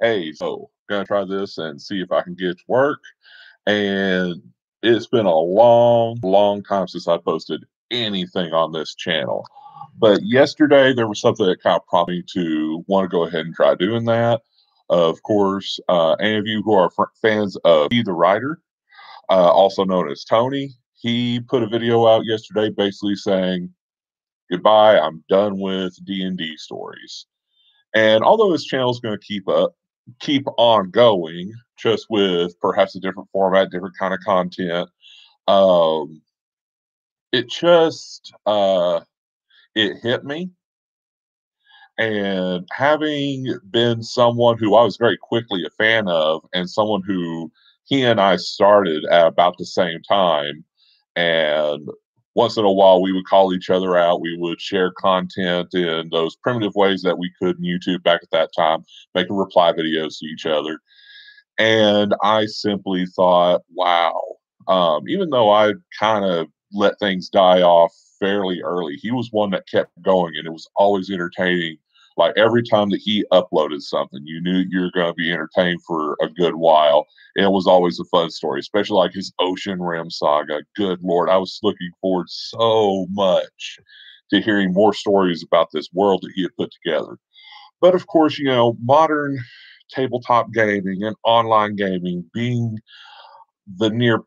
hey, so gonna try this and see if I can get it to work. And it's been a long, long time since I posted anything on this channel. But yesterday there was something that kind of prompted me to want to go ahead and try doing that. Of course, any of you who are fans of He the Writer, also known as Tony, he put a video out yesterday basically saying, goodbye, I'm done with D&D stories. And although his channel is going to keep on going, just with perhaps a different format, different kind of content, um, it just it hit me. And having been someone who I was very quickly a fan of, and someone who he and I started at about the same time, and once in a while we would call each other out. We would share content in those primitive ways that we could in YouTube back at that time, making reply videos to each other. And I simply thought, wow, even though I kind of let things die off fairly early, he was one that kept going, and it was always entertaining. Like every time that he uploaded something, you knew you were going to be entertained for a good while. And it was always a fun story, especially like his Ocean Rim saga. Good Lord, I was looking forward so much to hearing more stories about this world that he had put together. But of course, modern tabletop gaming and online gaming being the near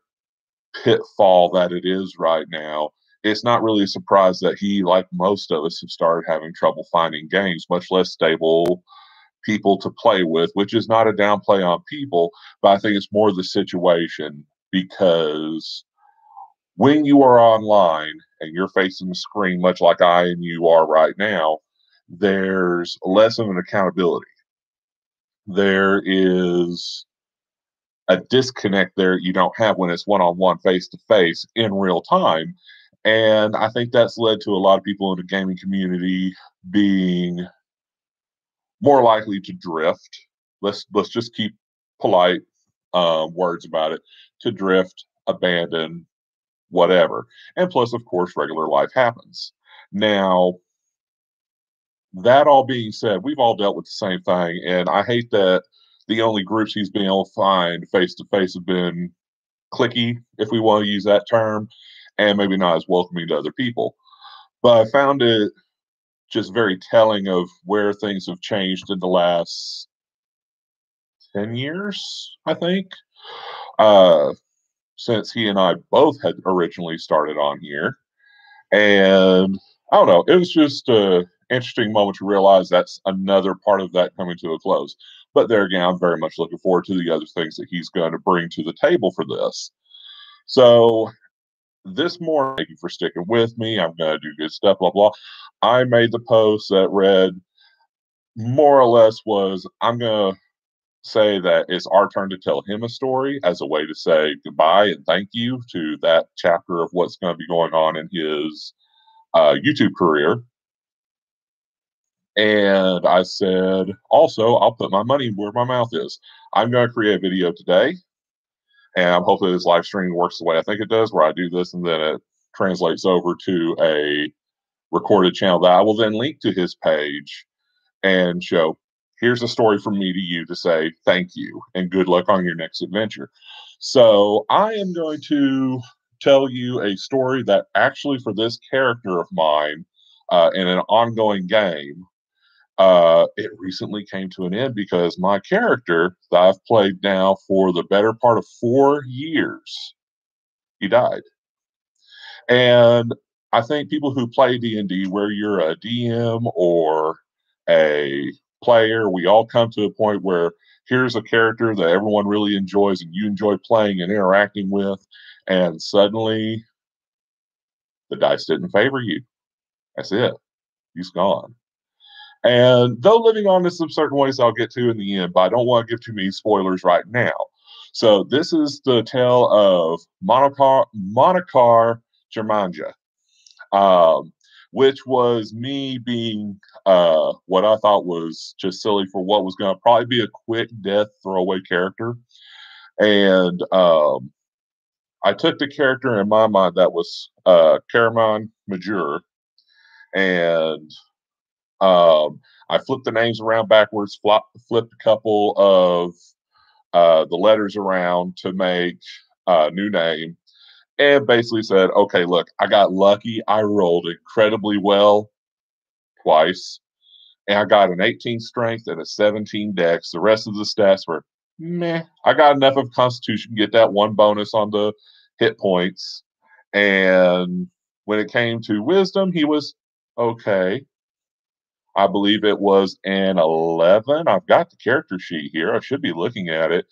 pitfall that it is right now, it's not really a surprise that he, like most of us, have started having trouble finding games, much less stable people to play with, which is not a downplay on people, but I think it's more the situation because when you are online and you're facing the screen, much like I and you are right now, there's less of an accountability. There is a disconnect there you don't have when it's one-on-one, face-to-face in real time. And I think that's led to a lot of people in the gaming community being more likely to drift. Let's just keep polite words about it, to drift, abandon, whatever. And plus, of course, regular life happens. Now, that all being said, we've all dealt with the same thing, and I hate that the only groups he's been able to find face to face have been clicky, if we want to use that term, and maybe not as welcoming to other people. But I found it just very telling of where things have changed in the last 10 years, I think, uh, since he and I both had originally started on here. And I don't know, it was just a interesting moment to realize that's another part of that coming to a close. But there again, I'm very much looking forward to the other things that he's going to bring to the table for this. So this morning, thank you for sticking with me. I'm going to do good stuff, blah, blah. I made the post that read more or less was, I'm going to say that it's our turn to tell him a story as a way to say goodbye and thank you to that chapter of what's going to be going on in his YouTube career. And I said, also, I'll put my money where my mouth is. I'm going to create a video today, and I'm hoping this live streaming works the way I think it does, where I do this and then it translates over to a recorded channel that I will then link to his page and show, here's a story from me to you to say thank you and good luck on your next adventure. So I am going to tell you a story that actually for this character of mine in an ongoing game, it recently came to an end because my character that I've played now for the better part of 4 years, he died. And I think people who play D&D, where you're a DM or a player, we all come to a point where here's a character that everyone really enjoys and you enjoy playing and interacting with, and suddenly the dice didn't favor you. That's it. He's gone. And though living on in some certain ways I'll get to in the end, but I don't want to give too many spoilers right now. So this is the tale of Monocar Germania, which was me being what I thought was just silly for what was going to probably be a quick death throwaway character. And I took the character in my mind that was Caramon Major, and I flipped the names around backwards, flipped a couple of the letters around to make a new name, and basically said, okay, look, I got lucky. I rolled incredibly well twice, and I got an 18 strength and a 17 dex. The rest of the stats were meh. I got enough of Constitution to get that one bonus on the hit points. And when it came to wisdom, he was okay. I believe it was an 11. I've got the character sheet here. I should be looking at it.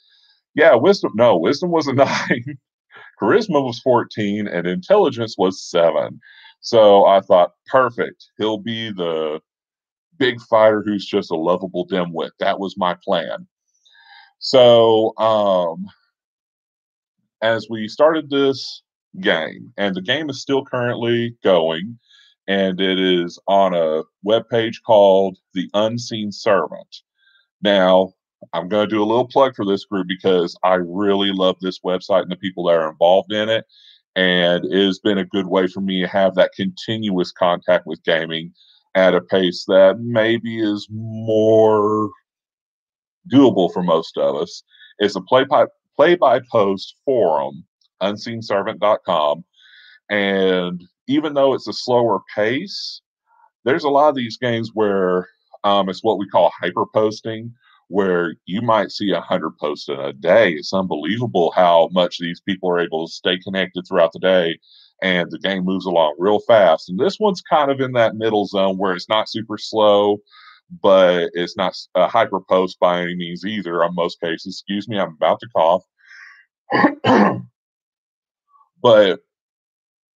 Yeah, wisdom. No, wisdom was a 9. Charisma was 14, and intelligence was 7. So I thought, perfect. He'll be the big fighter who's just a lovable dimwit. That was my plan. So as we started this game, and the game is still currently going, and it is on a webpage called The Unseen Servant. Now, I'm going to do a little plug for this group because I really love this website and the people that are involved in it. And it has been a good way for me to have that continuous contact with gaming at a pace that maybe is more doable for most of us. It's a play by post forum, unseenservant.com. And even though it's a slower pace, there's a lot of these games where it's what we call hyper posting, where you might see 100 posts in a day. It's unbelievable how much these people are able to stay connected throughout the day, and the game moves along real fast. And this one's kind of in that middle zone where it's not super slow, but it's not a hyper post by any means either. On most cases, excuse me, I'm about to cough. But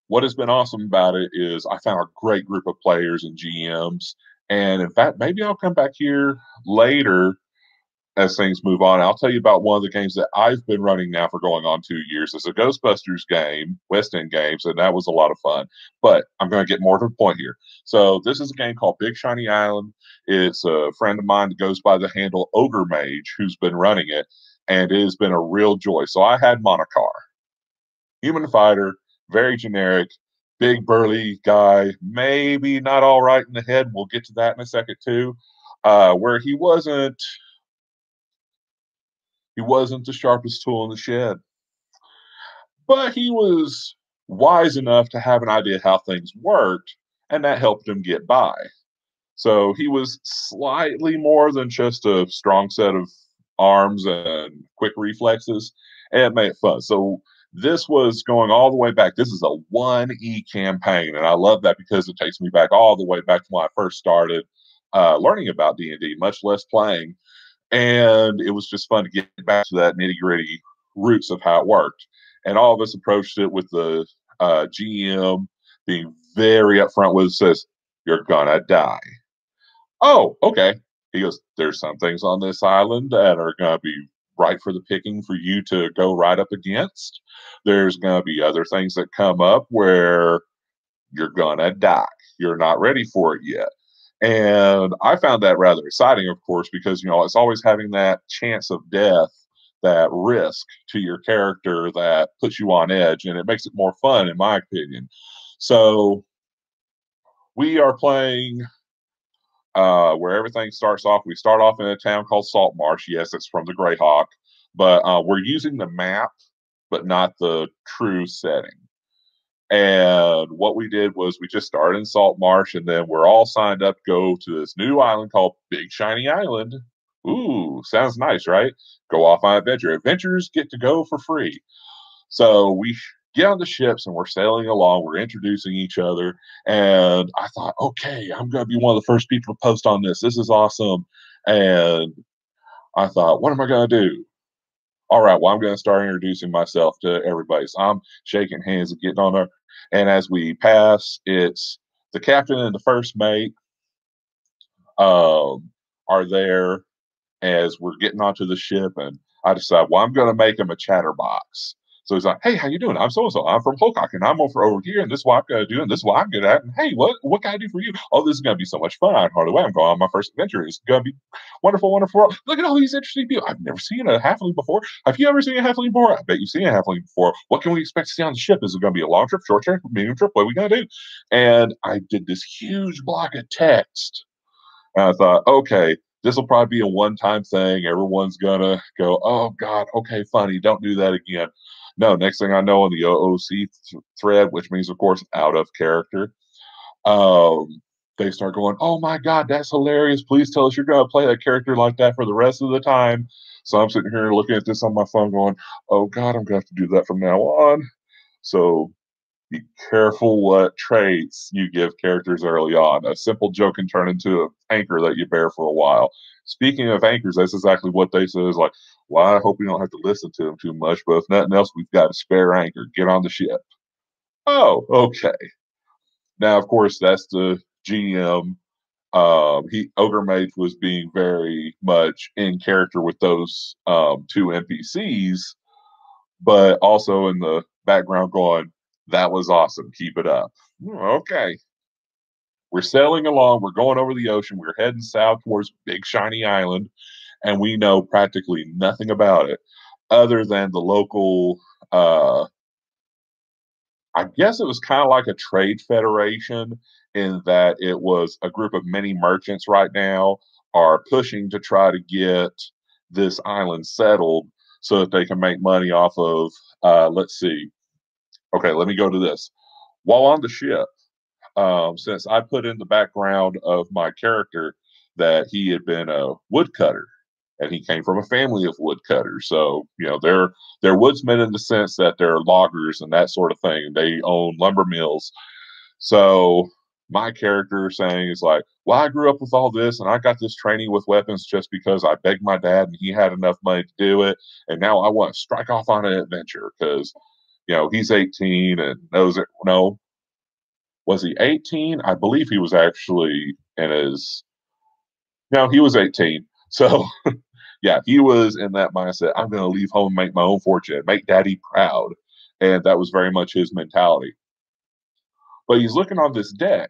what has been awesome about it is I found a great group of players and GMs. And in fact, maybe I'll come back here later as things move on. I'll tell you about one of the games that I've been running now for going on 2 years. It's a Ghostbusters game, West End Games, and that was a lot of fun. But I'm going to get more to the point here. So this is a game called Big Shiny Island. It's a friend of mine that goes by the handle Ogre Mage who's been running it, and it has been a real joy. So I had Monocar, human fighter, very generic, big burly guy, maybe not all right in the head. We'll get to that in a second too. Where he wasn't the sharpest tool in the shed, but he was wise enough to have an idea how things worked, and that helped him get by. So he was slightly more than just a strong set of arms and quick reflexes, and it made it fun. So this was going all the way back. This is a 1E campaign, and I love that because it takes me back all the way back to when I first started learning about D&D, much less playing. And it was just fun to get back to that nitty gritty roots of how it worked. And all of us approached it with the GM being very upfront with it, says, "You're gonna die." Oh, okay. He goes, "There's some things on this island that are gonna be right for the picking for you to go right up against. There's gonna be other things that come up where you're gonna die. You're not ready for it yet." And I found that rather exciting, of course, because, it's always having that chance of death, that risk to your character that puts you on edge, and it makes it more fun, in my opinion. So we are playing where everything starts off. We start off in a town called Salt Marsh. Yes, it's from the Greyhawk, but we're using the map, but not the true setting. And what we did was we just started in Salt Marsh, and then we're all signed up to go to this new island called Big Shiny Island. Ooh, sounds nice, right? Go off on adventure. Adventurers get to go for free. So we get on the ships and we're sailing along. We're introducing each other. And I thought, okay, I'm going to be one of the first people to post on this. This is awesome. And I thought, what am I going to do? All right, well, I'm going to start introducing myself to everybody. So I'm shaking hands and getting on there. And as we pass, it's the captain and the first mate are there as we're getting onto the ship. And I decide, well, I'm going to make him a chatterbox. So he's like, "Hey, how you doing? I'm so-and-so. I'm from Pocock, and I'm over here, and this is what I'm going to do, and this is what I'm good at. And hey, what can I do for you? Oh, this is going to be so much fun. I'm hard away. I'm going on my first adventure. It's going to be wonderful, wonderful. Look at all these interesting people. I've never seen a halfling before. Have you ever seen a halfling before? I bet you've seen a halfling before. What can we expect to see on the ship? Is it going to be a long trip, short trip, medium trip? What are we going to do?" And I did this huge block of text And I thought, okay, this will probably be a one-time thing. Everyone's gonna go, oh God, okay, funny, don't do that again. No, next thing I know, in the OOC thread, which means, of course, out of character, um, they start going, "Oh my God, that's hilarious! Please tell us you're going to play that character like that for the rest of the time." So I'm sitting here looking at this on my phone, going, "Oh God, I'm going to have to do that from now on." So be careful what traits you give characters early on. A simple joke can turn into an anchor that you bear for a while. Speaking of anchors, that's exactly what they say. Is like, "Well, I hope we don't have to listen to them too much, but if nothing else, we've got a spare anchor. Get on the ship." Oh, okay. Now, of course, that's the GM. He Ogre Mage was being very much in character with those two NPCs, but also in the background going, "That was awesome. Keep it up." Okay. We're sailing along. We're going over the ocean. We're heading south towards Big Shiny Island, and we know practically nothing about it other than the local I guess it was kind of like a trade federation in that it was a group of many merchants right now are pushing to try to get this island settled so that they can make money off of, let's see. Okay, let me go to this. While on the ship, since I put in the background of my character that he had been a woodcutter and he came from a family of woodcutters. So, they're woodsmen in the sense that they're loggers and that sort of thing. They own lumber mills. So my character saying is like, well, I grew up with all this and I got this training with weapons just because I begged my dad and he had enough money to do it. And now I want to strike off on an adventure because, he's 18 and knows it. No, was he 18? I believe he was actually in his, no, he was 18. So yeah, he was in that mindset. I'm going to leave home and make my own fortune, make daddy proud. And that was very much his mentality. But he's looking on this deck,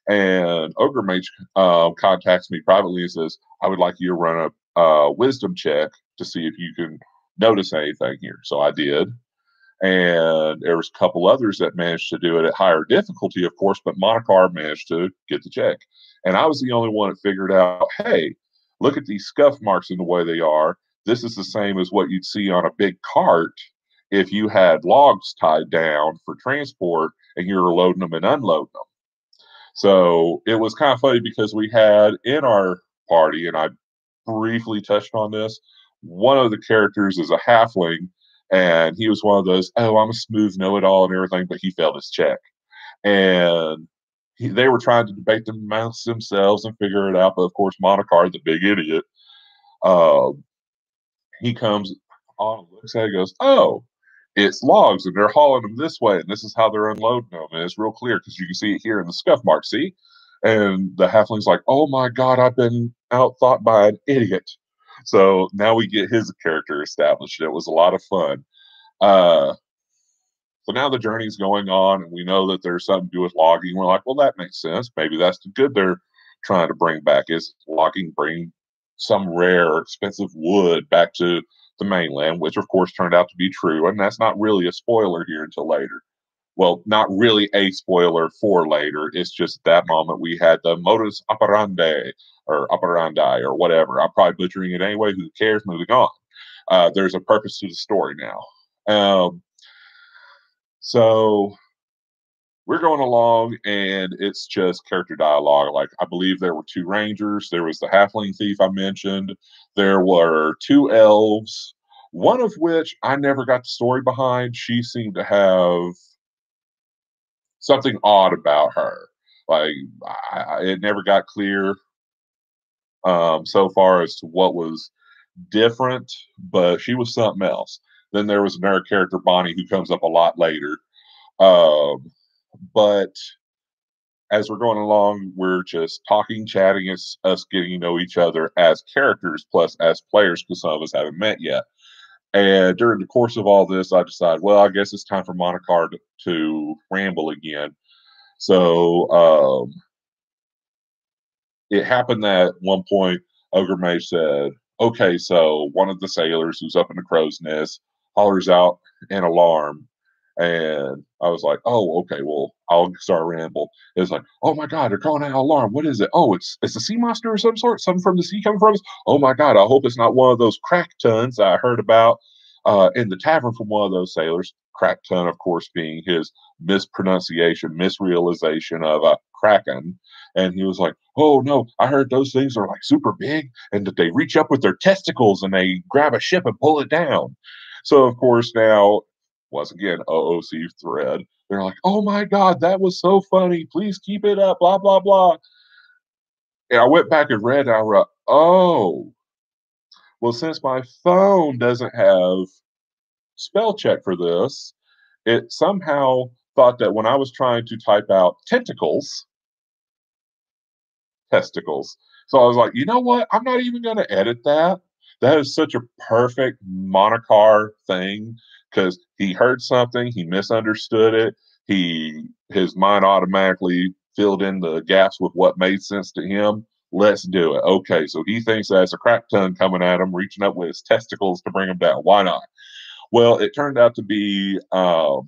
and Ogre Mage contacts me privately and says, I would like you to run a wisdom check to see if you can notice anything here. So I did. And there was a couple others that managed to do it at higher difficulty, of course, but Monocar managed to get the check. And I was the only one that figured out, hey, look at these scuff marks in the way they are. This is the same as what you'd see on a big cart if you had logs tied down for transport and you were loading them and unloading them. So it was kind of funny because we had in our party, and I briefly touched on this, one of the characters is a halfling, and he was one of those, oh, I'm a smooth know it all and everything, but he failed his check. And they were trying to debate them amongst themselves and figure it out. But of course, Monocar, the big idiot, uh, he comes on and looks at it and goes, oh, it's logs and they're hauling them this way and this is how they're unloading them. And it's real clear because you can see it here in the scuff mark, see? And the halfling's like, oh my God, I've been outthought by an idiot. So now we get his character established. It was a lot of fun. Uh, so now the journey's going on, and we know that there's something to do with logging. We're like, well, that makes sense. Maybe that's the good they're trying to bring back is logging, bring some rare, expensive wood back to the mainland, which of course turned out to be true. And that's not really a spoiler here until later. Well, not really a spoiler for later. It's just that moment we had the modus operandi or operandi or whatever. I'm probably butchering it anyway. Who cares? Moving on. There's a purpose to the story now. So we're going along and it's just character dialogue. Like, I believe there were two rangers. There was the halfling thief I mentioned. There were two elves, one of which I never got the story behind. She seemed to have something odd about her. Like, it never got clear so far as to what was different, but she was something else. Then there was another character, Bonnie, who comes up a lot later. But as we're going along, we're just talking, chatting, it's us getting to know each other as characters plus as players because some of us haven't met yet. And during the course of all this, I decided, well, I guess it's time for Monocar to ramble again. So it happened that at one point, Ogre Mage said, okay, so one of the sailors who's up in the crow's nest hollers out an alarm. And I was like, "Oh, okay, well, I'll start a ramble." It's like, "Oh my god, they're calling out alarm. What is it? Oh, it's a sea monster of some sort, something from the sea coming from us. Oh my god, I hope it's not one of those crack tons I heard about in the tavern from one of those sailors." Crack ton, of course, being his mispronunciation, misrealization of kraken. And he was like, "Oh no, I heard those things are like super big, and that they reach up with their testicles and they grab a ship and pull it down." So of course now, once again, OOC thread. They're like, "Oh my god, that was so funny. Please keep it up." Blah blah blah. And I went back and read. And I wrote, "Oh, well, since my phone doesn't have spell check for this, it somehow thought that when I was trying to type out tentacles, testicles." So I was like, "You know what? I'm not even going to edit that." That is such a perfect Monocar thing because he heard something, he misunderstood it, his mind automatically filled in the gaps with what made sense to him. Let's do it. Okay, so he thinks that's a crack ton coming at him, reaching up with his testicles to bring him down. Why not? Well, it turned out to be a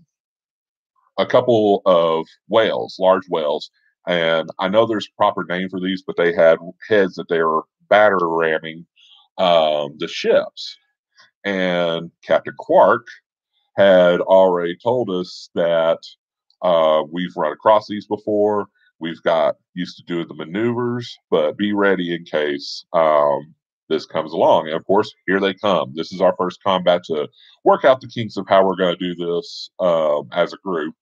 couple of whales, large whales. And I know there's a proper name for these, but they had heads that they were batter ramming the ships. And Captain Quark had already told us that we've run across these before. We've got used to doing the maneuvers, but be ready in case this comes along. And of course, here they come. This is our first combat to work out the kinks of how we're going to do this as a group.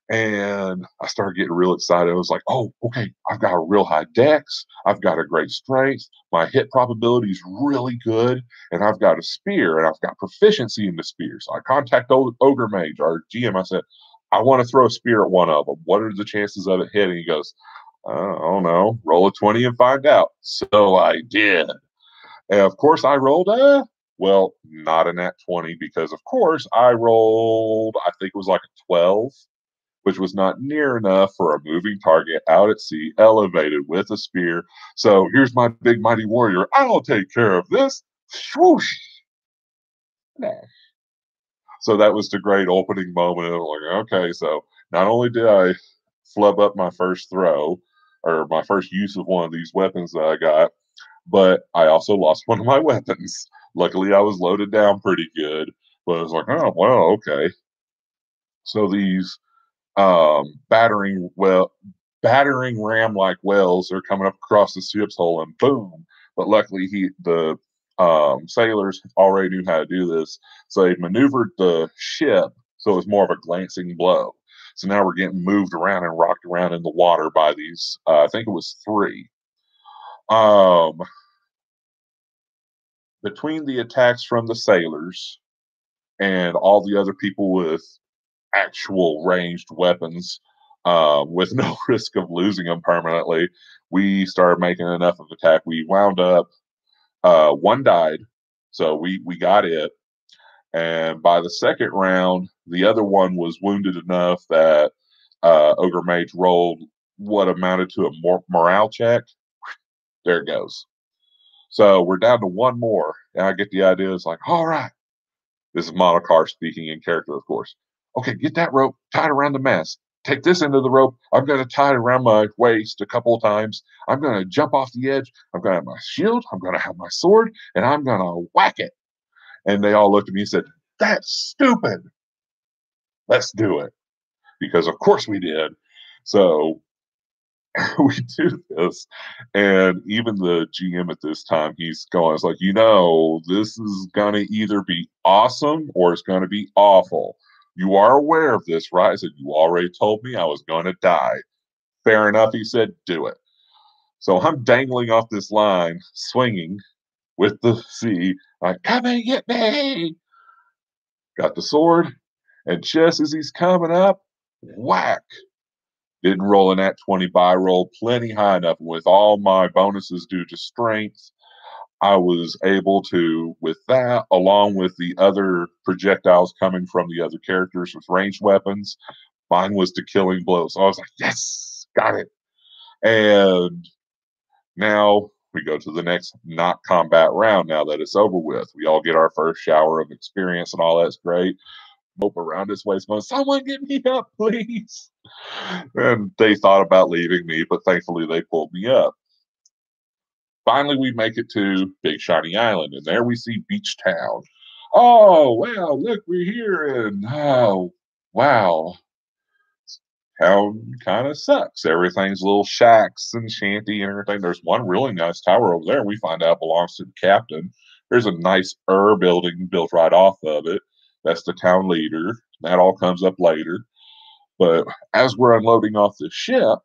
And I started getting real excited. I was like, "Oh, okay, I've got a real high dex. I've got a great strength. My hit probability is really good. And I've got a spear and I've got proficiency in the spear." So I contact Ogre Mage, our GM. I said, "I want to throw a spear at one of them. What are the chances of it hitting?" He goes, "I don't know. Roll a 20 and find out." So I did. And of course, I rolled well, not a nat 20 because, of course, I rolled, I think it was like a 12, which was not near enough for a moving target out at sea, elevated with a spear. So here's my big mighty warrior. I'll take care of this. Swoosh. So that was the great opening moment. I'm like, okay, so not only did I flub up my first throw or my first use of one of these weapons that I got, but I also lost one of my weapons. Luckily, I was loaded down pretty good, but I was like, oh, well, okay. So these battering battering ram like wells are coming up across the ship's hull and boom. But luckily the sailors already knew how to do this, so they maneuvered the ship so it was more of a glancing blow. So now we're getting moved around and rocked around in the water by these I think it was three. um Between the attacks from the sailors and all the other people with actual ranged weapons with no risk of losing them permanently. We started making enough of attack. We wound up one died, so we got it. And by the second round, the other one was wounded enough that Ogre Mage rolled what amounted to a morale check. There it goes. So we're down to one more, and I get the idea. It's like, all right, this is Monocar speaking in character, of course. Okay, get that rope tied around the mast. Take this end of the rope. I'm going to tie it around my waist a couple of times. I'm going to jump off the edge. I'm going to have my shield. I'm going to have my sword, and I'm going to whack it. And they all looked at me and said, "That's stupid. Let's do it." Because, of course, we did. So we do this. And even the GM at this time, he's going, it's like, this is going to either be awesome or it's going to be awful. You are aware of this, right? I said, "You already told me I was going to die." Fair enough. He said, "Do it." So I'm dangling off this line, swinging with the sea, like, "Come and get me." Got the sword. And just as he's coming up, whack. Didn't roll in that 20, but I rolled plenty high enough. With all my bonuses due to strength, I was able to, with that, along with the other projectiles coming from the other characters with ranged weapons, mine was the killing blow. So I was like, yes, got it. And now we go to the next not combat round now that it's over with. We all get our first shower of experience and all that's great. mope around his waist going, "Someone get me up, please." And they thought about leaving me, but thankfully they pulled me up. Finally, we make it to Big Shiny Island, and there we see Beach Town. Oh, wow, look, we're here. And oh, wow, town kind of sucks. Everything's little shacks and shanty and everything. There's one really nice tower over there. We find out belongs to the captain. There's a nice building built right off of it. That's the town leader. That all comes up later. But as we're unloading off the ship,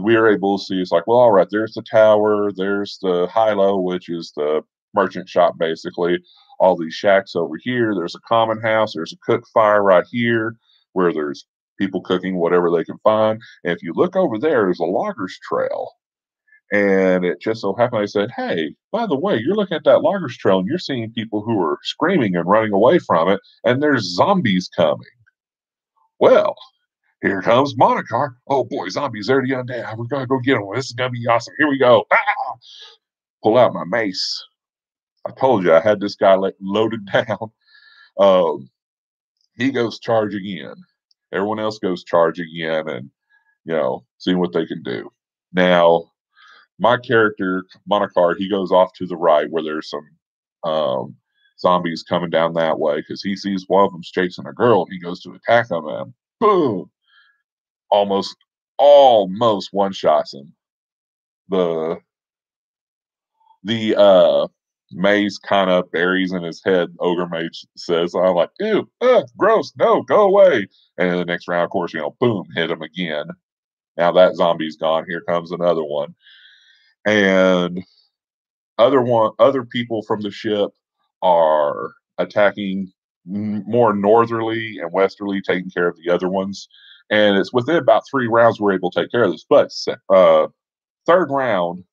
we are able to see it's like, well, all right, there's the tower, there's the high-low, which is the merchant shop, basically. All these shacks over here. There's a common house. There's a cook fire right here where there's people cooking whatever they can find. And if you look over there, there's a loggers trail. And it just so happened I said, hey, by the way, you're looking at that loggers trail and you're seeing people who are screaming and running away from it, and there's zombies coming. Well, here comes Monocar. Oh boy, zombies there to undead. We're gonna go get them. This is gonna be awesome. Here we go. Ah! Pull out my mace. I told you I had this guy loaded down. Um, he goes charging in. Everyone else goes charging in, and seeing what they can do. Now, my character Monocar, he goes off to the right where there's some zombies coming down that way because he sees one of them's chasing a girl. And he goes to attack them, and boom! Almost one shots him. The maze kind of buries in his head. Ogre Mage says, "I'm like, ew, gross, no, go away." And the next round, of course, boom, hit him again. Now that zombie's gone. Here comes another one, and other people from the ship are attacking more northerly and westerly, taking care of the other ones. And it's within about 3 rounds we're able to take care of this. But third round,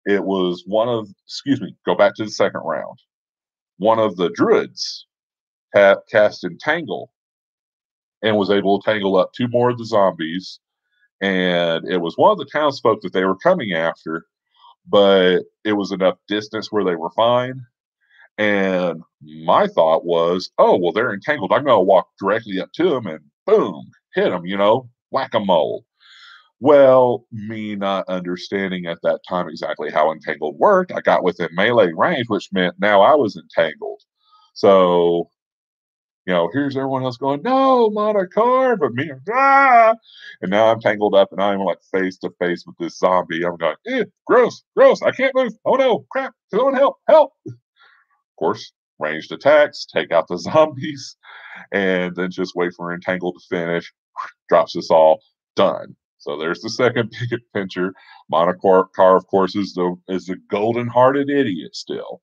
it was go back to the second round. One of the druids cast Entangle and was able to tangle up 2 more of the zombies. And it was one of the townsfolk that they were coming after, but it was enough distance where they were fine. And my thought was, oh, well, they're entangled. I'm going to walk directly up to them and boom, hit them, whack-a-mole. Well, me not understanding at that time exactly how entangled worked, I got within melee range, which meant now I was entangled. So, here's everyone else going, no, Monocar, but me, ah! And now I'm tangled up and I'm like face to face with this zombie. I'm going, gross, I can't move. Oh no, crap, someone help. Of course, ranged attacks, take out the zombies, and then just wait for Entangle to finish. Drops us all, done. So there's the second picket pincher. Monocar, of course, is the golden-hearted idiot still.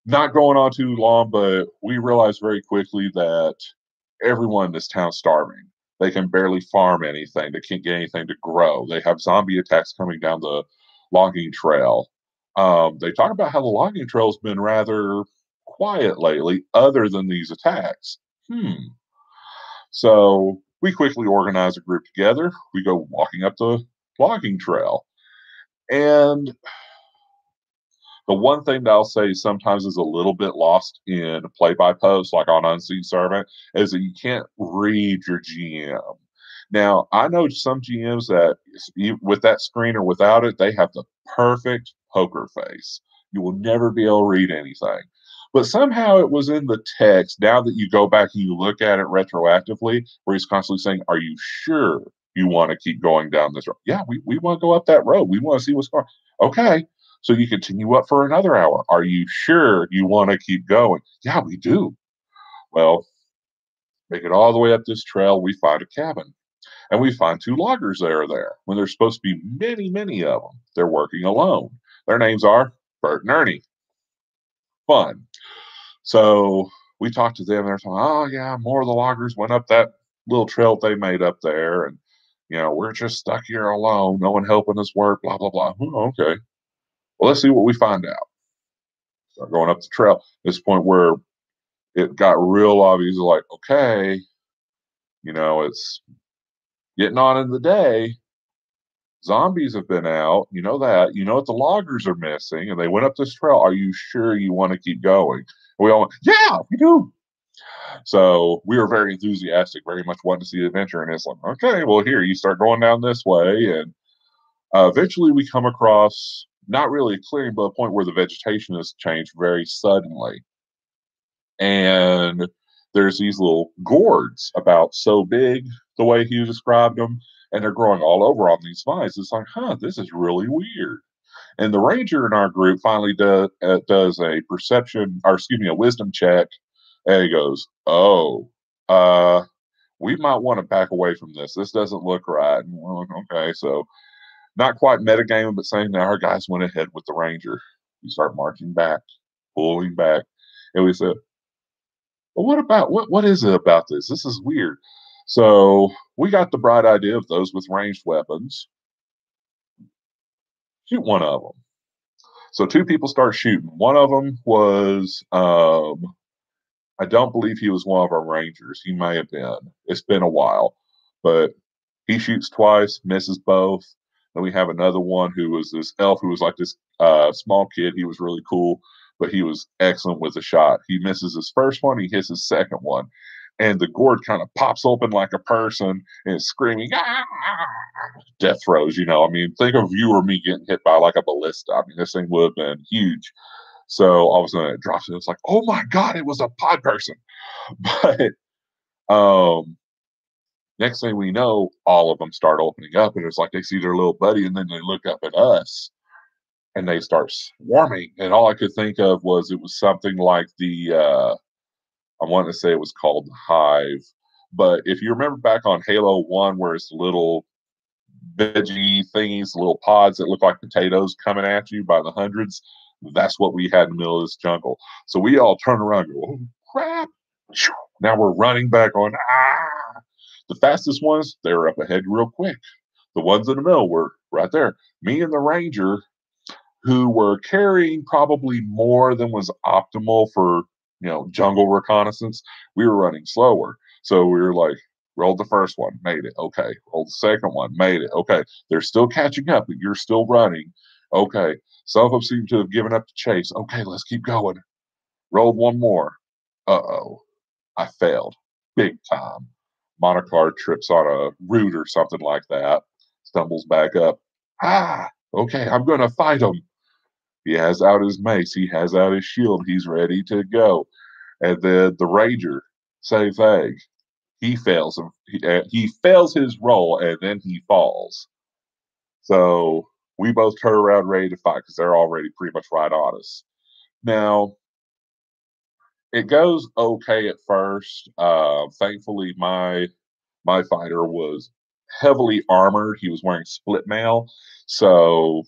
Not going on too long, but we realized very quickly that everyone in this town's starving. They can barely farm anything. They can't get anything to grow. They have zombie attacks coming down the logging trail. They talk about how the logging trail's been rather quiet lately, other than these attacks. So we quickly organize a group together. We go walking up the logging trail. And the one thing that I'll say sometimes is a little bit lost in play-by-post, like on Unseen Servant, is that you can't read your GM. Now, I know some GMs that, with that screen or without it, they have the perfect poker face. You will never be able to read anything. But somehow it was in the text, now that you go back and you look at it retroactively, where he's constantly saying, are you sure you want to keep going down this road? Yeah, we want to go up that road. We want to see what's going on. Okay. So you continue up for another hour. Are you sure you want to keep going? Yeah, we do. Well, make it all the way up this trail. We find a cabin. And we find 2 loggers that are there when there's supposed to be many, many of them. They're working alone. Their names are Bert and Ernie. Fun. So we talked to them. They're saying, oh, yeah, more of the loggers went up that little trail they made up there. And, we're just stuck here alone. No one helping us work, blah, blah, blah. Oh, okay. Well, let's see what we find out. Start going up the trail. This point where it got real obvious, like, okay, it's getting on in the day. Zombies have been out. You know that. You know what the loggers are missing, and they went up this trail. Are you sure you want to keep going? And we all went, yeah, we do. So we were very enthusiastic, very much wanting to see the adventure. And it's like, okay, well, here you start going down this way, and eventually we come across not really a clearing, but a point where the vegetation has changed very suddenly, and there's these little gourds about so big, the way he described them, and they're growing all over on these vines. It's like, huh, this is really weird. And the ranger in our group finally does a perception, or excuse me, a wisdom check, and he goes, "Oh, uh, we might want to back away from this. This doesn't look right." And we're like, okay, so not quite metagaming, but saying that our guys went ahead with the ranger. We start marching back, pulling back, and we said, "Well, what about what is it about this? This is weird." So we got the bright idea of those with ranged weapons. Shoot one of them. So two people start shooting. One of them was, I don't believe he was one of our rangers. He may have been. It's been a while, but he shoots twice, misses both. Then we have another one who was this elf who was like this small kid. He was really cool, but he was excellent with a shot. He misses his first one, he hits his second one, and the gourd kind of pops open like a person and is screaming, ah! Death throes. I mean, think of you or me getting hit by like a ballista. I mean, this thing would have been huge. So all of a sudden it drops and it's like, oh my God, it was a pod person. But um, next thing we know, all of them start opening up, and it's like they see their little buddy, and then they look up at us, and they start swarming. And all I could think of was it was something like I want to say it was called the Hive. But if you remember back on Halo 1, where it's the little veggie thingies, little pods that look like potatoes coming at you by the hundreds, that's what we had in the middle of this jungle. So we all turn around and go, oh, crap. Now we're running back on, ah. The fastest ones, they were up ahead real quick. The ones in the middle were right there. Me and the ranger, who were carrying probably more than was optimal for jungle reconnaissance, we were running slower. So we were like, rolled the first one, made it, okay. Rolled the second one, made it, okay. They're still catching up, but you're still running, okay. Some of them seem to have given up the chase. Okay, let's keep going. Rolled one more. Uh-oh, I failed big time. Monocar trips on a root or something like that, stumbles back up. Ah, okay, I'm going to fight him. He has out his mace, he has out his shield, he's ready to go. And then the ranger, same thing. He fails him. He fails his roll, and then he falls. So we both turn around ready to fight because they're already pretty much right on us. Now, it goes okay at first. Thankfully, my fighter was heavily armored. He was wearing split mail, so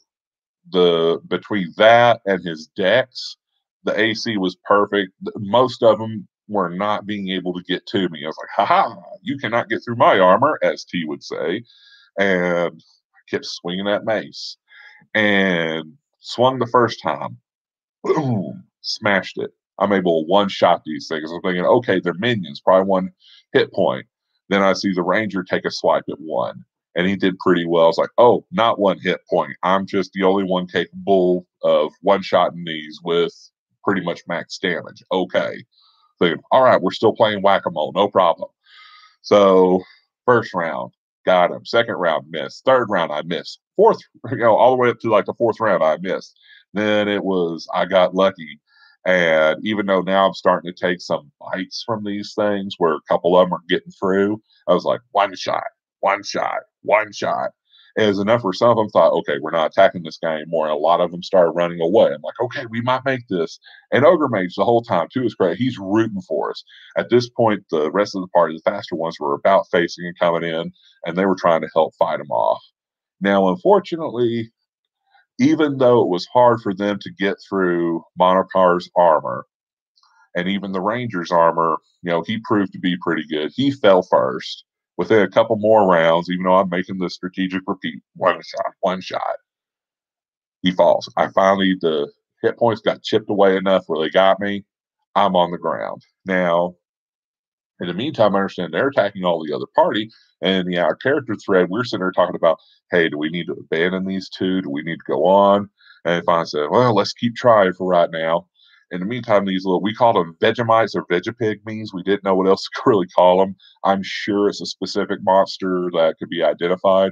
the between that and his decks, the AC was perfect. Most of them were not being able to get to me. I was like, "Ha ha! You cannot get through my armor," as T would say, and I kept swinging that mace and swung the first time. Boom, smashed it. I'm able to one shot these things. I'm thinking, okay, they're minions, probably one hit point. Then I see the ranger take a swipe at one, and he did pretty well. I was like, oh, not one hit point. I'm just the only one capable of one shotting these with pretty much max damage. Okay. Thinking, all right, we're still playing whack-a-mole, no problem. So first round, got him. Second round, missed. Third round, I missed. Fourth, all the way up to like the fourth round, I missed. Then it was, I got lucky. And even though now I'm starting to take some bites from these things where a couple of them are getting through, I was like, one shot, one shot, one shot. And it was enough where some of them thought, okay, we're not attacking this guy anymore. And a lot of them started running away. I'm like, okay, we might make this. And Ogre Mage the whole time, too, is great. He's rooting for us. At this point, the rest of the party, the faster ones, were about facing and coming in, and they were trying to help fight him off. Now, unfortunately, even though it was hard for them to get through Monocar's armor, and even the Ranger's armor, he proved to be pretty good. He fell first. Within a couple more rounds, even though I'm making the strategic repeat, one shot, he falls. The hit points got chipped away enough where they got me. I'm on the ground. Now, in the meantime, I understand they're attacking all the other party. And our character thread, we're sitting there talking about, hey, do we need to abandon these two? Do we need to go on? And finally said, well, let's keep trying for right now. In the meantime, these little, we called them Vegemites or Vegapygmies. We didn't know what else to really call them. I'm sure it's a specific monster that could be identified.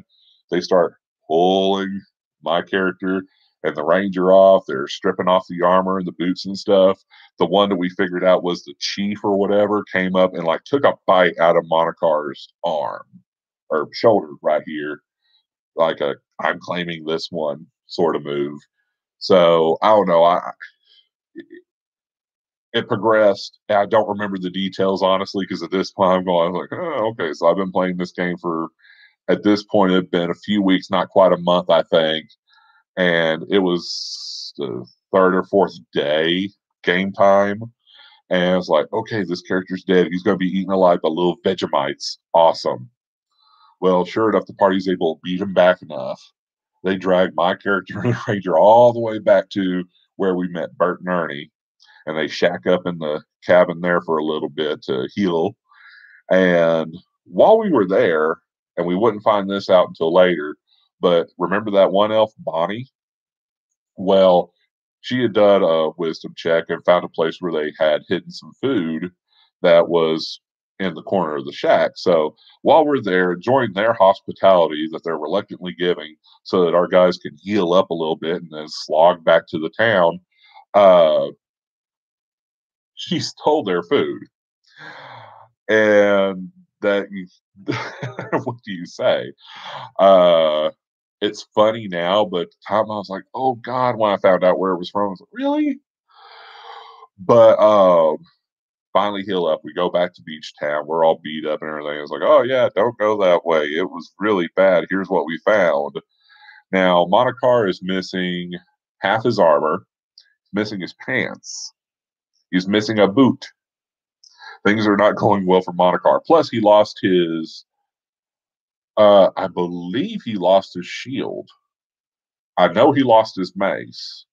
They start pulling my character and the ranger off. They're stripping off the armor and the boots and stuff. The one that we figured out was the chief or whatever came up and like took a bite out of Monocar's arm or shoulder right here, like a I'm claiming this one sort of move. So I don't know. It progressed. I don't remember the details honestly because at this point I'm going, I was like, oh, okay. So I've been playing this game for at this point it had been a few weeks, not quite a month, I think, and it was the third or fourth day game time. And it's like, okay, this character's dead. He's going to be eaten alive by little Vegemites. Awesome. Well, sure enough, the party's able to beat him back enough. They drag my character and the ranger all the way back to where we met Bert and Ernie, and they shack up in the cabin there for a little bit to heal. And while we were there, and we wouldn't find this out until later, but remember that one elf, Bonnie? Well, she had done a wisdom check and found a place where they had hidden some food that was in the corner of the shack. So while we're there, enjoying their hospitality that they're reluctantly giving so that our guys can heal up a little bit and then slog back to the town, uh, she stole their food. And that you, what do you say? Uh, it's funny now, but at the time I was like, oh God, when I found out where it was from, I was like, really? But finally heal up. We go back to Beach Town. We're all beat up and everything. It's like, oh yeah, don't go that way. It was really bad. Here's what we found. Now, Monocar is missing half his armor, missing his pants. He's missing a boot. Things are not going well for Monocar. Plus, he lost his, I believe he lost his shield. I know he lost his mace.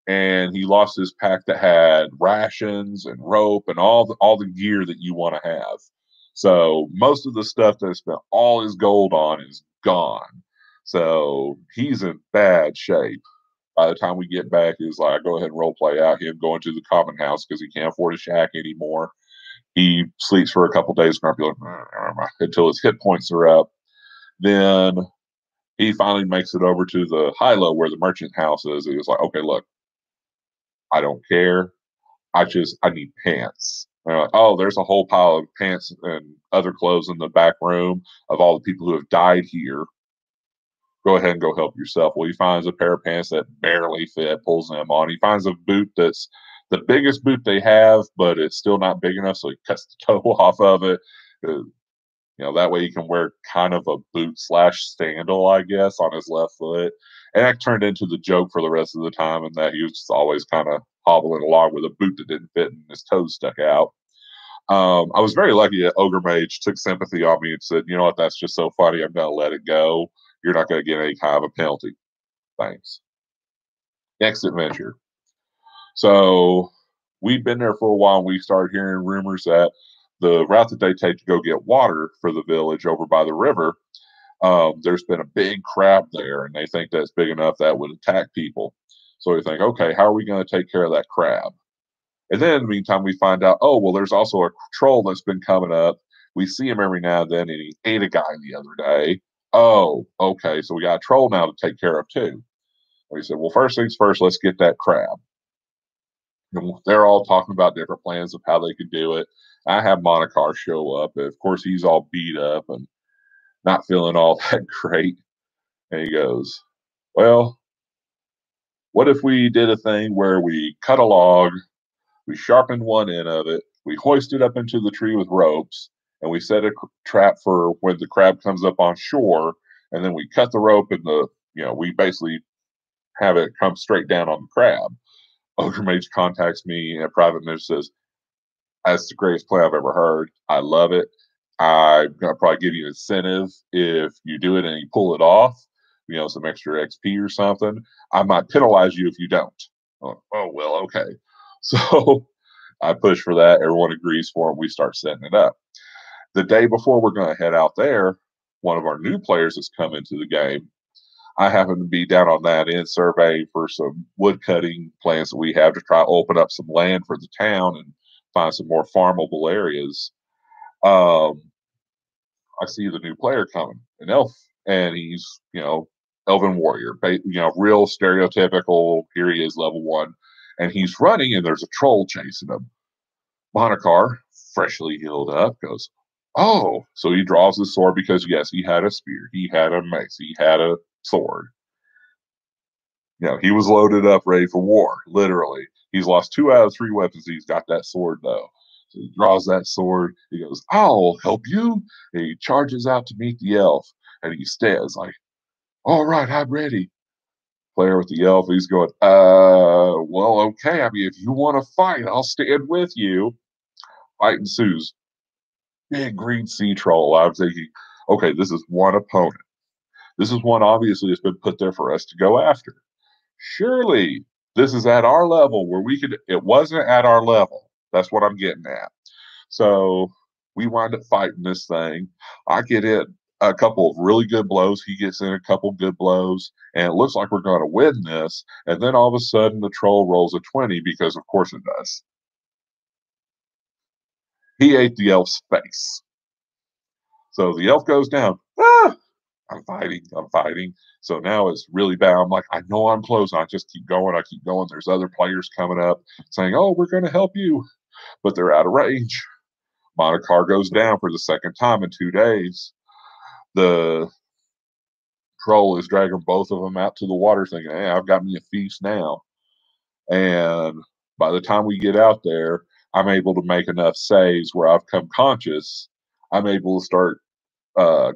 And he lost his pack that had rations and rope and all the gear that you want to have. So most of the stuff that he spent all his gold on is gone. So he's in bad shape. By the time we get back, he's like, go ahead and role play out him going to the common house because he can't afford a shack anymore. He sleeps for a couple days until his hit points are up. Then he finally makes it over to the high-low where the merchant house is. He was like, okay, look, I don't care. I need pants. And they're like, oh, there's a whole pile of pants and other clothes in the back room of all the people who have died here. Go ahead and go help yourself. Well, he finds a pair of pants that barely fit, pulls them on. He finds a boot that's the biggest boot they have, but it's still not big enough, so he cuts the toe off of it. That way he can wear kind of a boot slash sandal, I guess, on his left foot. And that turned into the joke for the rest of the time, and that he was just always kind of hobbling along with a boot that didn't fit and his toes stuck out. I was very lucky that Ogre Mage took sympathy on me and said, you know what, that's just so funny, I'm going to let it go. You're not going to get any kind of a penalty. Thanks. Next adventure. So we'd been there for a while, and we started hearing rumors that the route that they take to go get water for the village over by the river, there's been a big crab there, and they think that's big enough that would attack people. So we think, okay, how are we going to take care of that crab? And then in the meantime, we find out, oh, well, there's also a troll that's been coming up. We see him every now and then, and he ate a guy the other day. Oh, okay, so we got a troll now to take care of too. We said, well, first things first, let's get that crab. And they're all talking about different plans of how they could do it. I have Monocar show up. And of course, he's all beat up and not feeling all that great. And he goes, well, what if we did a thing where we cut a log, we sharpened one end of it, we hoist it up into the tree with ropes, and we set a trap for when the crab comes up on shore, and then we cut the rope and we basically have it come straight down on the crab. Ogre Mage contacts me in a private message, says, that's the greatest plan I've ever heard. I love it. I'm going to probably give you an incentive if you do it and you pull it off, some extra XP or something. I might penalize you if you don't. Oh, well, okay. So I push for that. Everyone agrees for it. We start setting it up. The day before we're going to head out there, one of our new players has come into the game. I happen to be down on that end surveying for some wood cutting plans that we have to try to open up some land for the town and find some more farmable areas. Um, I see the new player coming, an elf, and he's, elven warrior, real stereotypical. Here he is, level one, and he's running, and there's a troll chasing him. Monocar, freshly healed up, goes, "Oh!" So he draws his sword because yes, he had a spear, he had a mace, he had a sword. He was loaded up, ready for war. Literally, he's lost 2 out of 3 weapons. He's got that sword though. So he draws that sword. He goes, "I'll help you." And he charges out to meet the elf, and he stands like, "All right, I'm ready." Player with the elf, he's going, well, okay. I mean, if you want to fight, I'll stand with you." Fight ensues. Big green sea troll. I'm thinking, okay, this is one opponent. This is one obviously that's been put there for us to go after. Surely this is at our level where we could. It wasn't at our level. That's what I'm getting at. So we wind up fighting this thing. I get in a couple of really good blows. He gets in a couple good blows, and it looks like we're going to win this. And then all of a sudden, the troll rolls a 20 because, of course, it does. He ate the elf's face. So the elf goes down. Ah! I'm fighting. I'm fighting. So now it's really bad. I'm like, I know I'm close. I just keep going. I keep going. There's other players coming up saying, "Oh, we're going to help you," but they're out of range. Monocar goes down for the second time in 2 days. The troll is dragging both of them out to the water, thinking, "Hey, I've got me a feast now." And by the time we get out there, I'm able to make enough saves where I've come conscious. I'm able to start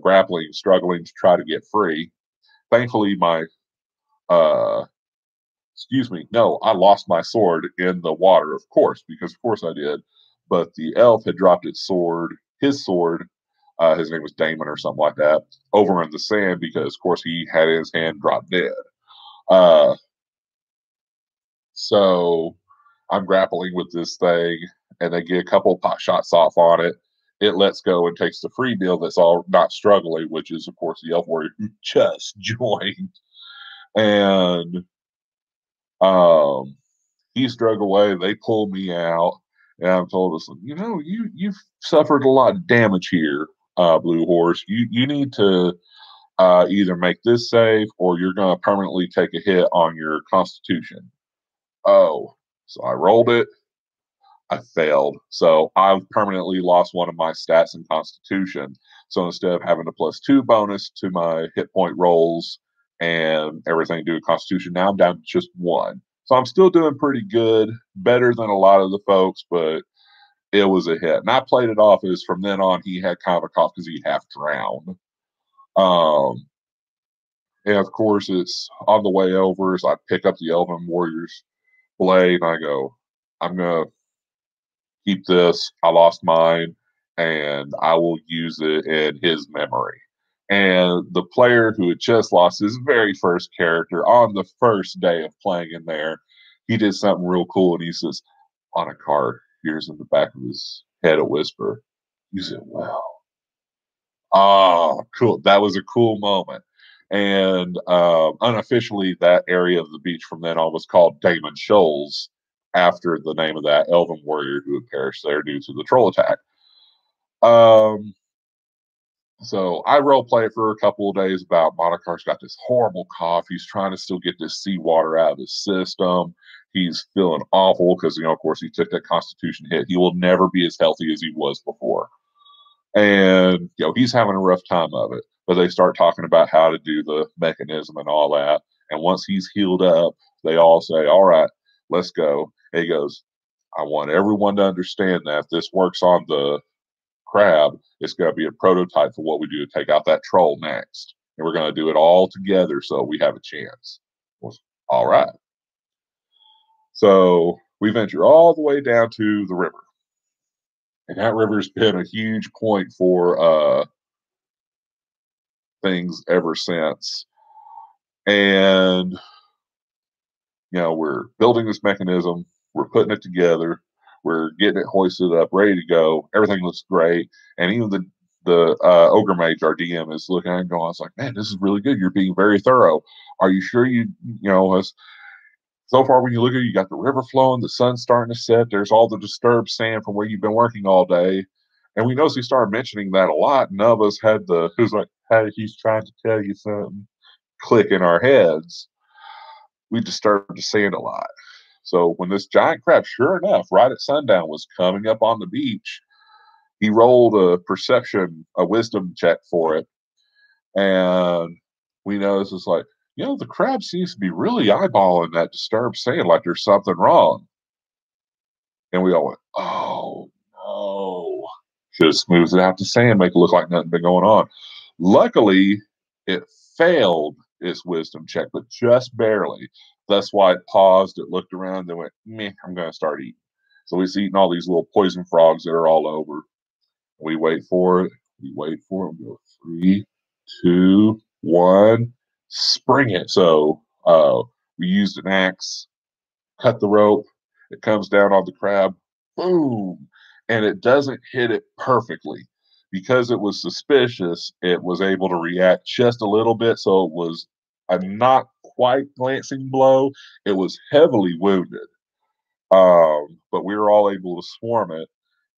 grappling, struggling to try to get free. Thankfully, uh, no, I lost my sword in the water, of course, because of course I did. But the elf had dropped his sword, his name was Damon or something like that, over in the sand because, of course, he had his hand dropped dead. Uh, so I'm grappling with this thing, and they get a couple of pot shots off on it. It lets go and takes the free meal that's all not struggling, which is, of course, the elf warrior who just joined. And um, he's drug away. They pull me out, and I'm told us, you've suffered a lot of damage here, Bluehorse. You need to either make this save or you're going to permanently take a hit on your Constitution. Oh, so I rolled it. I failed. So I've permanently lost one of my stats in Constitution. So instead of having a +2 bonus to my hit point rolls and everything to do with Constitution, now I'm down to just 1. So I'm still doing pretty good, better than a lot of the folks, but it was a hit. And I played it off as from then on he had kind of a cough because he half drowned. Um, and of course, it's on the way over. So I pick up the Elven Warrior's blade and I go, "I'm going to keep this. I lost mine, and I will use it in his memory." And the player who had just lost his very first character on the first day of playing in there, he did something real cool, and he says, on a card, here's in the back of his head a whisper, "Use it well." Oh, cool. That was a cool moment. And unofficially, that area of the beach from then on was called Damon Shoals after the name of that elven warrior who had perished there due to the troll attack. Um, so I role play it for a couple of days about Monocar's got this horrible cough. He's trying to still get this seawater out of his system. He's feeling awful because, of course, he took that Constitution hit. He will never be as healthy as he was before. And he's having a rough time of it, but they start talking about how to do the mechanism and all that, and once he's healed up, they all say, "All right, let's go." And he goes, "I want everyone to understand that if this works on the crab, it's going to be a prototype for what we do to take out that troll next, and we're going to do it all together so we have a chance." Well, all right, so we venture all the way down to the river, and that river's been a huge point for things ever since. And, we're building this mechanism, we're putting it together, we're getting it hoisted up, ready to go. Everything looks great. And even the ogre mage, our DM, is looking at it and going, I was like, man, this is really good. You're being very thorough. Are you sure so far when you look at it, you got the river flowing, the sun's starting to set, there's all the disturbed sand from where you've been working all day. And we noticed he started mentioning that a lot. None of us had who's like, hey, he's trying to tell you something, click in our heads. We disturbed the sand a lot. So when this giant crab, sure enough, right at sundown, was coming up on the beach, he rolled a wisdom check for it. And we noticed it's like, the crab seems to be really eyeballing that disturbed sand like there's something wrong. And we all went, oh, no. Should have smoothed it out the sand, make it look like nothing been going on. Luckily, it failed its wisdom check, but just barely. That's why it paused, it looked around, then went, meh, I'm going to start eating. So it's eating all these little poison frogs that are all over. We wait for it. We go 3, 2, 1, spring it. So we used an axe, cut the rope. It comes down on the crab, boom, and it doesn't hit it perfectly. Because it was suspicious, it was able to react just a little bit. So it was a not quite glancing blow. It was heavily wounded, but we were all able to swarm it.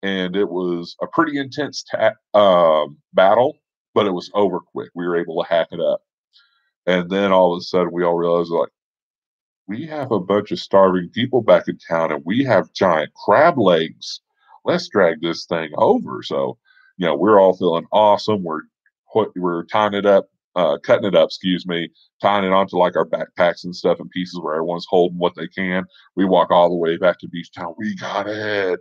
And it was a pretty intense battle, but it was over quick. We were able to hack it up. And then all of a sudden, we all realized, like, we have a bunch of starving people back in town, and we have giant crab legs. Let's drag this thing over. So, we're all feeling awesome. We're tying it up, cutting it up, excuse me, tying it onto like our backpacks and stuff in pieces where everyone's holding what they can. We walk all the way back to Beach Town. We got it.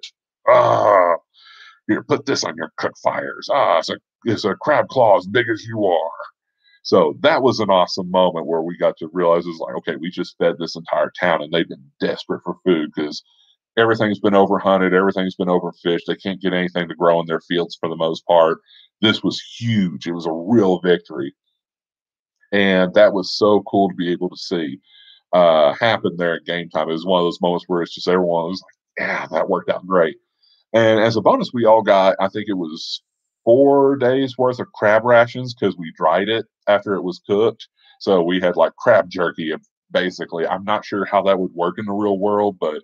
Here, put this on your cook fires. It's a crab claw as big as you are. So that was an awesome moment where we got to realize it was like, okay, we just fed this entire town and they've been desperate for food because everything's been overhunted, everything's been overfished. They can't get anything to grow in their fields for the most part. This was huge. It was a real victory. And that was so cool to be able to see happen there at game time. It was one of those moments where it's just everyone was like, yeah, that worked out great. And as a bonus, we all got, I think it was 4 days worth of crab rations because we dried it after it was cooked. So we had like crab jerky. Basically, I'm not sure how that would work in the real world, but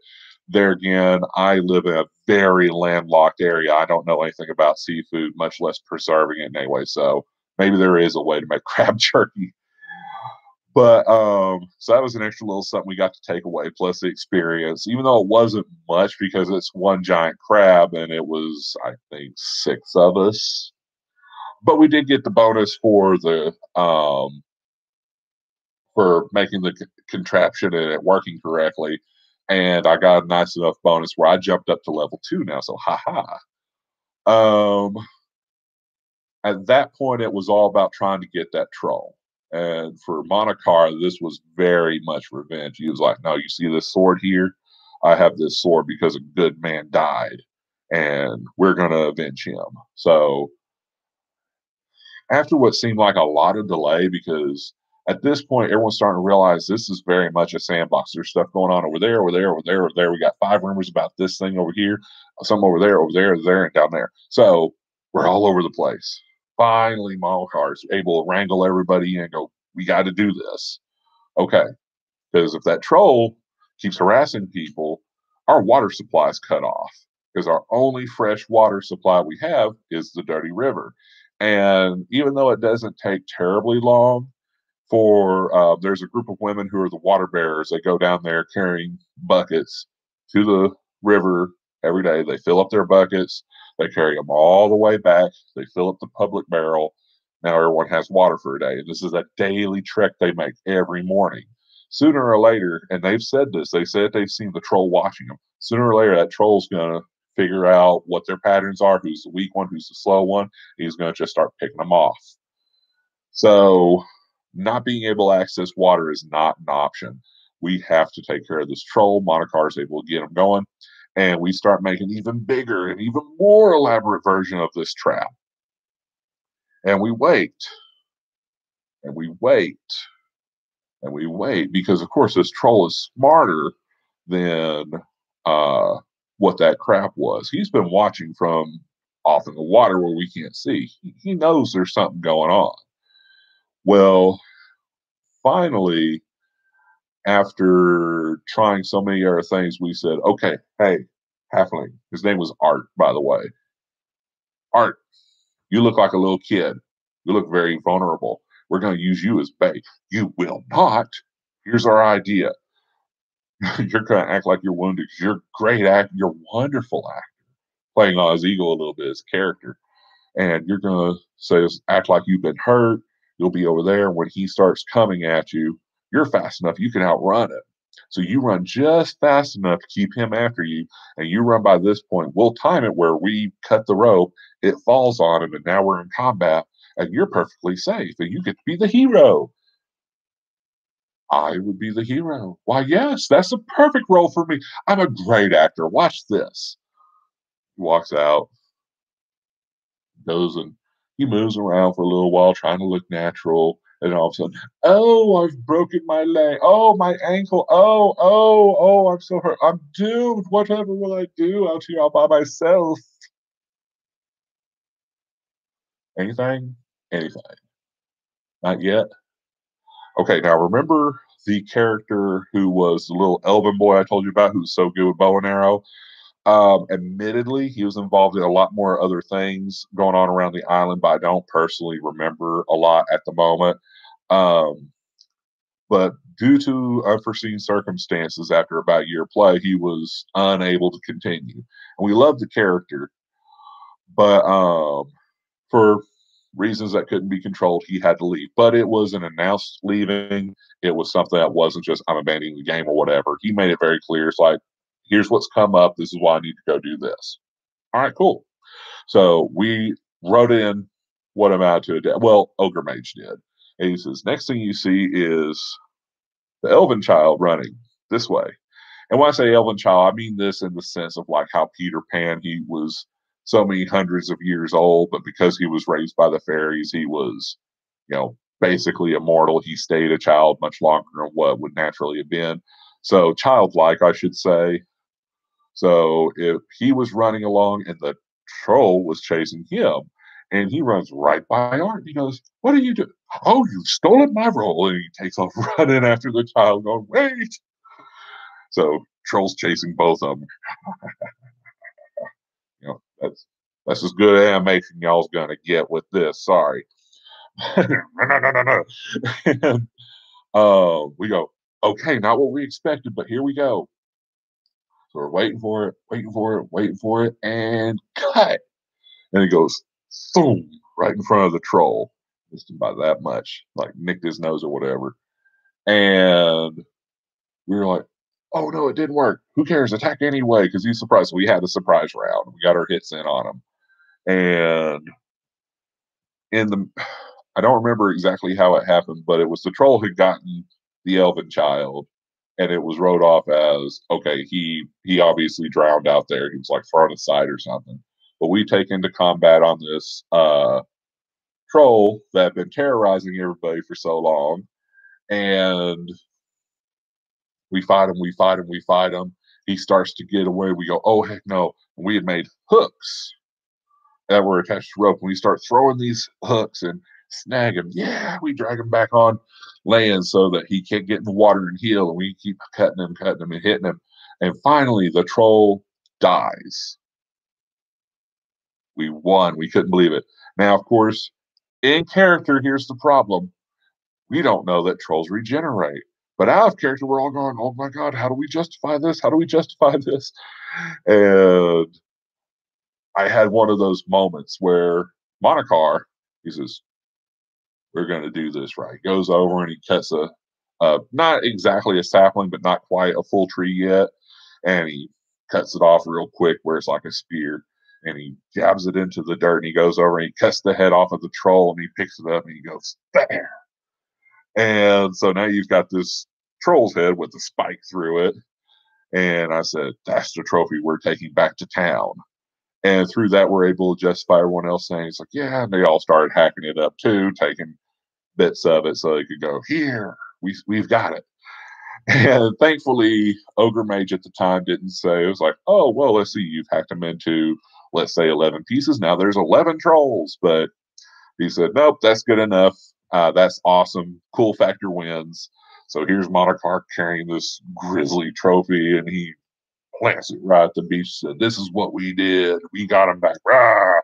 there again, I live in a very landlocked area. I don't know anything about seafood, much less preserving it anyway. So maybe there is a way to make crab jerky. But so that was an extra little something we got to take away, plus the experience, even though it wasn't much because it's one giant crab and it was, I think, 6 of us. But we did get the bonus for making the contraption and it working correctly. And I got a nice enough bonus where I jumped up to level 2 now. So haha. At that point, it was all about trying to get that troll. And for Monocar, this was very much revenge. He was like, no, you see this sword here? I have this sword because a good man died, and we're going to avenge him. So after what seemed like a lot of delay, because at this point, everyone's starting to realize this is very much a sandbox. There's stuff going on over there, over there, over there, over there. We got 5 rumors about this thing over here, some over there, over there, over there, and down there. So we're all over the place. Finally, Monocar is able to wrangle everybody and go, we got to do this. Okay. Because if that troll keeps harassing people, our water supply is cut off. Because our only fresh water supply we have is the dirty river. And even though it doesn't take terribly long there's a group of women who are the water bearers. They go down there carrying buckets to the river every day. They fill up their buckets. They carry them all the way back. They fill up the public barrel. Now everyone has water for a day. And this is a daily trek they make every morning. Sooner or later, and they've said this, they said they've seen the troll watching them. Sooner or later, that troll's going to figure out what their patterns are, who's the weak one, who's the slow one. He's going to just start picking them off. So not being able to access water is not an option. We have to take care of this troll. Monocar is able to get them going. And we start making even bigger and even more elaborate version of this trap. And we wait. And we wait. And we wait. Because, of course, this troll is smarter than what that crap was. He's been watching from off in the water where we can't see. He knows there's something going on. Well, finally, after trying so many other things, we said, okay, hey, Halfling. His name was Art, by the way. Art, you look like a little kid. You look very vulnerable. We're going to use you as bait. You will not. Here's our idea. You're going to act like you're wounded because you're a great actor. You're a wonderful actor, playing on his ego a little bit as a character. And you're going to say, act like you've been hurt. You'll be over there. When he starts coming at you, you're fast enough. You can outrun it. So you run just fast enough to keep him after you. And you run by this point. We'll time it where we cut the rope. It falls on him. And now we're in combat. And you're perfectly safe. And you get to be the hero. I would be the hero. Why, yes, that's a perfect role for me. I'm a great actor. Watch this. He walks out, goes and he moves around for a little while trying to look natural. And all of a sudden, oh, I've broken my leg. Oh, my ankle. Oh, I'm so hurt. I'm doomed. Whatever will I do out here all by myself? Anything? Anything. Not yet. Okay, now remember the character who was the little elven boy I told you about who was so good with bow and arrow? Admittedly, he was involved in a lot more other things going on around the island, but I don't personally remember a lot at the moment. Um, but due to unforeseen circumstances after about a year of play, he was unable to continue. And we loved the character, but for reasons that couldn't be controlled, he had to leave. But it was an announced leaving. It was something that wasn't just, I'm abandoning the game or whatever. He made it very clear. It's like, here's what's come up. This is why I need to go do this. All right, cool. So we wrote in what amounted to a death. Well, Ogre Mage did. And he says, next thing you see is the elven child running this way. And when I say elven child, I mean this in the sense of like how Peter Pan, he was so many hundreds of years old, but because he was raised by the fairies, he was, basically immortal. He stayed a child much longer than what would naturally have been. So childlike, I should say. So if he was running along and the troll was chasing him, and he runs right by Art, and he goes, "What are you doing? Oh, you've stolen my role!" And he takes off running after the child, going, "Wait!" So trolls chasing both of them. That's as good animation y'all's gonna get with this. Sorry. No. And, we go, okay, not what we expected, but here we go. So we're waiting for it, and cut. And he goes, boom, right in front of the troll. Missed him by that much, like nicked his nose or whatever. And we were like, oh no, it didn't work. Who cares? Attack anyway, because he's surprised. So we had a surprise round. We got our hits in on him. And I don't remember exactly how it happened, but it was the troll who'd gotten the elven child, and it was wrote off as, okay, he obviously drowned out there. He was like thrown aside or something. But we take into combat on this troll that had been terrorizing everybody for so long, and we fight him. He starts to get away. We go, oh heck no! And we had made hooks that were attached to rope. And we start throwing these hooks and snag him. Yeah, we drag him back on land so that he can't get in the water and heal. And we keep cutting him and hitting him. And finally, the troll dies. We won. We couldn't believe it. Now, of course, in character, here's the problem. We don't know that trolls regenerate. But out of character, we're all going, oh my God, how do we justify this? How do we justify this? And I had one of those moments where Monocar, he says, we're going to do this right. He goes over and he cuts not exactly a sapling, but not quite a full tree yet. And he cuts it off real quick where it's like a spear. And he jabs it into the dirt and he goes over and he cuts the head off of the troll and he picks it up and he goes, there. And so now you've got this troll's head with the spike through it. And I said, that's the trophy we're taking back to town. And through that, we're able to justify everyone else saying, it's like, yeah, and they all started hacking it up too, taking bits of it so they could go, here, we've got it. And thankfully, Ogre Mage at the time didn't say, it was like, oh, well, let's see, you've hacked them into let's say 11 pieces. Now there's 11 trolls, but he said, nope, that's good enough. That's awesome. Cool factor wins. So here's Monocar carrying this grisly trophy, and he plants it right at the beach. Said, "This is what we did. We got him back." Rah!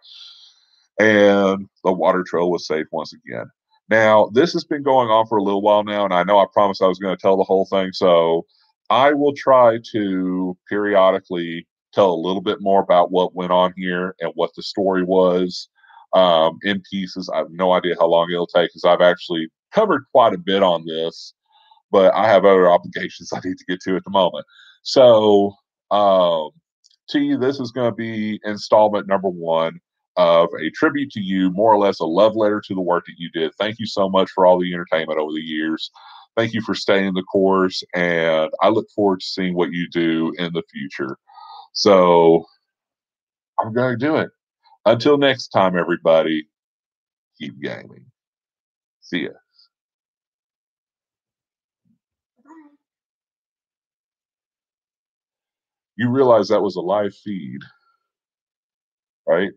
And the water troll was safe once again. Now, this has been going on for a little while now, and I know I promised I was going to tell the whole thing, so I will try to periodically tell a little bit more about what went on here and what the story was in pieces. I have no idea how long it'll take because I've actually covered quite a bit on this, but I have other obligations I need to get to at the moment. So, um, T, this is going to be installment number one of a tribute to you, more or less a love letter to the work that you did. Thank you so much for all the entertainment over the years. Thank you for staying the course, and I look forward to seeing what you do in the future. So I'm going to do it. Until next time, everybody, keep gaming. See ya. You realize that was a live feed, right?